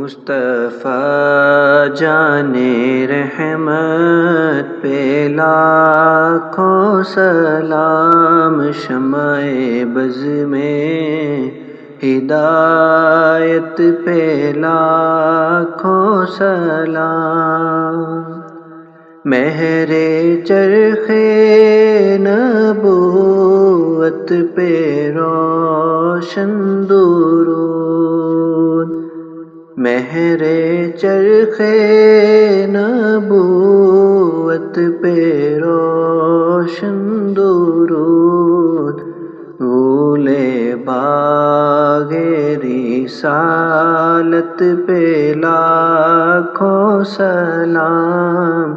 مصطفیٰ جان رحمت پہ لاکھوں سلام، شمع بز میں ہدایت پہ لاکھوں سلام، مہر چرخ نبوت پہ روشن درود، مہر چرخ نبوت پہ روشن درود، غول باغ رسالت پہ لاکھوں سلام،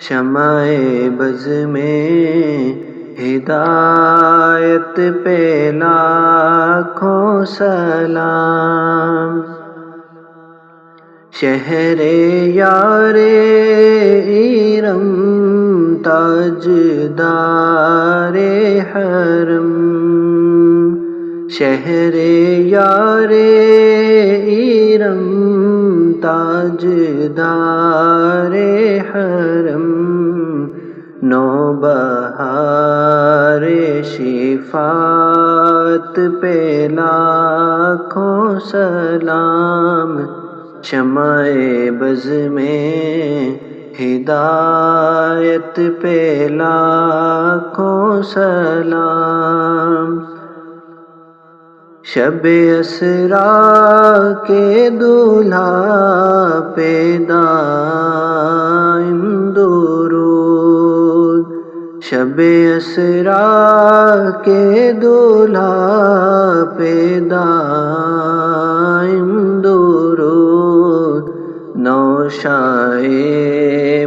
شمع بز میں ہدایت پہ لاکھوں سلام، شہر یار ارم تاجدار حرم، شہر یار ارم تاجدار حرم، نوبہار شفاعت پہ لاکھوں سلام، شمع بز میں ہدایت پہ لاکھوں سلام، شب اسریٰ کے دولہا پہ دائم درود، شب اسریٰ کے دولہا پہ دائم درود، نوشائے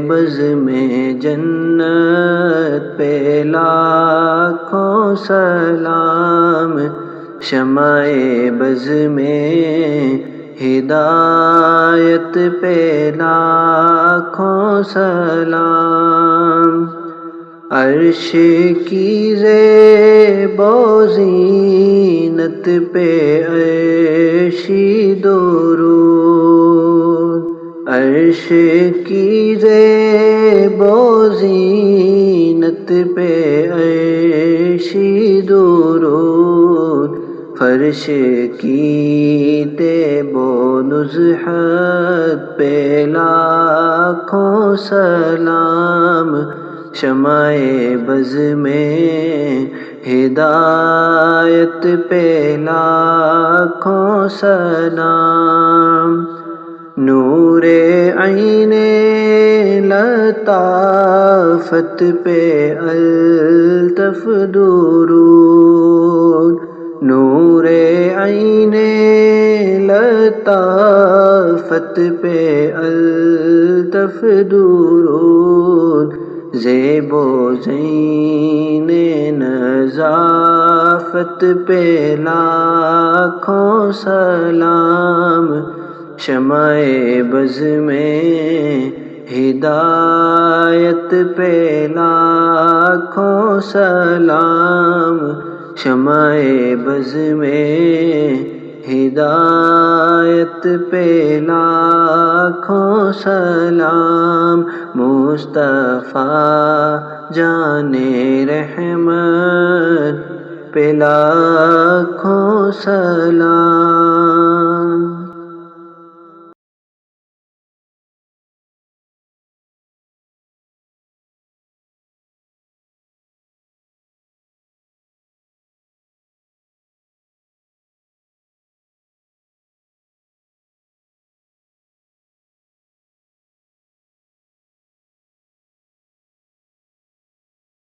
بز میں جنت پہ لاکھوں سلام، شمع بز میں ہدایت پہ لاکھوں سلام، عرش کی زیب و زینت پہ عرشی درود، عرش کی زیب و زینت پہ عرشی درود، فرش کی طیب و نزہت پہ لاکھوں سلام، شمع بز میں ہدایت پہ لاکھوں سلام، نور عین لطافت پہ الطف درود، نور عین لطافت پہ الطف درود، زیب و زین نظافت پہ لاکھوں سلام، شمع بز میں ہدایت پہ لاکھوں سلام، شمع بز میں ہدایت پہ لاکھوں سلام، مصطفیٰ جان رحمت پہ لاکھوں سلام۔